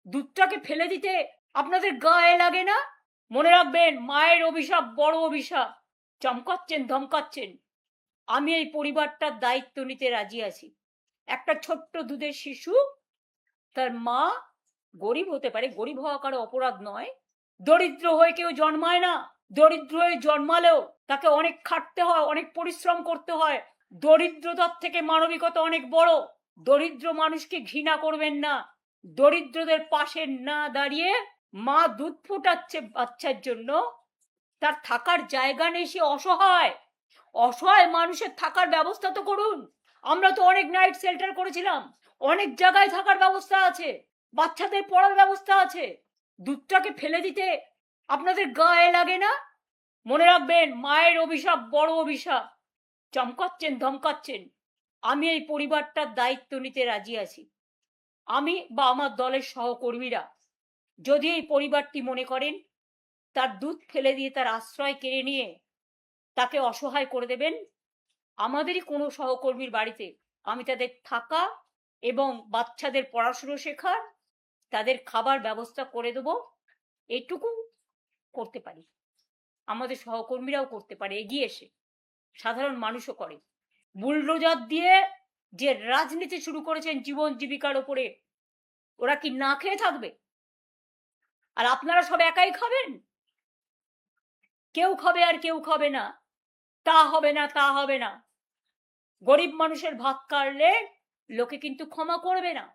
দুধটাকে ফেলে দিতে আপনাদের গায়ে লাগে না? মনে রাখবেন, মায়ের অভিশাপ বড় অভিশাপ। চমকাচ্ছেন, ধমকাচ্ছেন। আমি এই পরিবারটার দায়িত্ব নিতে রাজি আছি। একটা ছোট্ট দুধের শিশু, তার মা গরিব হতে পারে, গরিব হওয়া কারো অপরাধ নয়। দরিদ্র হয়ে কেউ জন্মায় না। দরিদ্র হয়ে জন্মালেও তাকে অনেক খাটতে হয়, অনেক পরিশ্রম করতে হয়। দরিদ্রতার থেকে মানবিকতা অনেক বড়। দরিদ্র মানুষকে ঘৃণা করবেন না। দরিদ্রদের পাশে না দাঁড়িয়ে মা দুধ ফোটাচ্ছে বাচ্চার জন্য, তার থাকার জায়গা নেই, সে অসহায়। অসহায় মানুষের থাকার ব্যবস্থা তো করুন। আমরা তো অনেক নাইট শেল্টার করেছিলাম, অনেক জায়গায় থাকার ব্যবস্থা আছে, বাচ্চাদের পড়ার ব্যবস্থা আছে। দুধটাকে ফেলে দিতে আপনাদের গায়ে লাগে না? মনে রাখবেন, মায়ের অভিশাপ বড় অভিশাপ। চমকাচ্ছেন, ধমকাচ্ছেন। আমি এই পরিবারটার দায়িত্ব নিতে রাজি আছি। আমি বা আমার দলের সহকর্মীরা যদি এই পরিবারটি মনে করেন তার দুধ ফেলে দিয়ে তার আশ্রয় কেড়ে নিয়ে তাকে অসহায় করে দেবেন, আমাদেরই কোনো সহকর্মীর বাড়িতে আমি তাদের থাকা এবং বাচ্চাদের পড়াশুনো শেখার, তাদের খাবার ব্যবস্থা করে দেব, এইটুকু করতে পারি। আমাদের সহকর্মীরাও করতে পারে এগিয়ে এসে, সাধারণ মানুষও করে। বুলডোজার দিয়ে যে রাজনীতি শুরু করেছেন জীবন জীবিকার ওপরে, ওরা কি না খেয়ে থাকবে? আর আপনারা সব একাই খাবেন? কেউ খাবে আর কেউ খাবে না, তা হবে না, তা হবে না। গরিব মানুষের ভাত কাটলে লোকে কিন্তু ক্ষমা করবে না।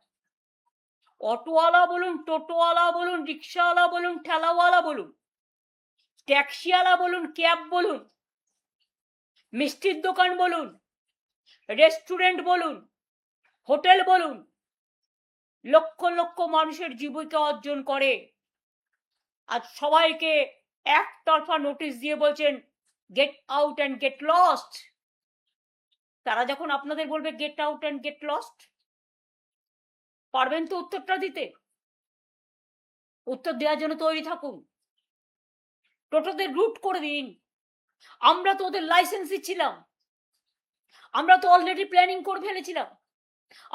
অটোওয়ালা বলুন, টোটোওয়ালা বলুন, রিক্সাওয়ালা বলুন, ঠেলাওয়ালা বলুন, ট্যাক্সিওয়ালা বলুন, ক্যাব বলুন, মিষ্টির দোকান বলুন, রেস্টুরেন্ট বলুন, হোটেল বলুন, লক্ষ লক্ষ মানুষের জীবিকা অর্জন করে। আর সবাইকে একতরফা নোটিশ দিয়ে বলছেন get out and get lost. তারা যখন আপনাদের বলবে get out and get lost, পারবেন তো উত্তরটা দিতে? উত্তর দেওয়ার জন্য তৈরি থাকুন। টোটোদের রুট করে দিন। আমরা তো ওদের লাইসেন্স দিচ্ছিলাম, আমরা তো অলরেডি প্ল্যানিং করে ফেলেছিলাম,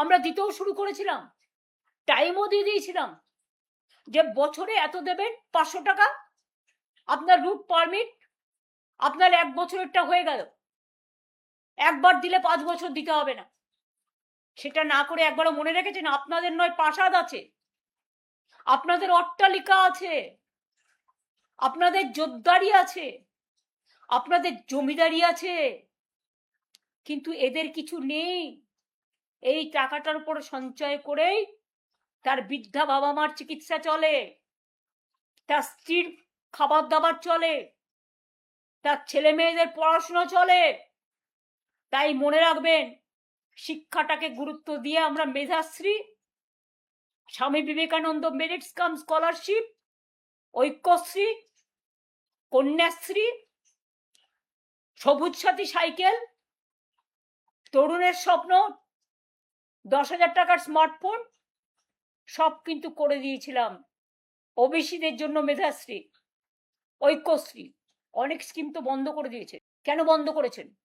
আমরা দিতেও শুরু করেছিলাম, টাইমও দিয়ে দিয়েছিলাম যে বছরে এত দেবেন, 500 টাকা আপনার রুট পারমিট। আপনার 1 বছরেরটা হয়ে গেল, একবার দিলে 5 বছর দিতে হবে না। সেটা না করে একবারও মনে রেখেছেন আপনাদের নয় প্রাসাদ আছে, আপনাদের অট্টালিকা আছে, আপনাদের জোরদারি আছে, আপনাদের জমিদারি আছে, কিন্তু এদের কিছু নেই। এই টাকাটার উপর সঞ্চয় করেই তার বৃদ্ধা বাবা মার চিকিৎসা চলে, তার স্ত্রীর খাবার দাবার চলে, তার ছেলে মেয়েদের পড়াশোনা চলে। তাই মনে রাখবেন, শিক্ষাটাকে গুরুত্ব দিয়ে আমরা মেধাশ্রী, স্বামী বিবেকানন্দ মেরিটস কাম স্কলারশিপ, ঐক্যশ্রী, কন্যাশ্রী, সবুজ সাথী সাইকেল, তরুণের স্বপ্ন 10,000 টাকার স্মার্টফোন সব কিন্তু করে দিয়েছিলাম। ওবিসিদের জন্য মেধাশ্রী, ঐক্যশ্রী, অনেক স্কিম তো বন্ধ করে দিয়েছে। কেন বন্ধ করেছেন?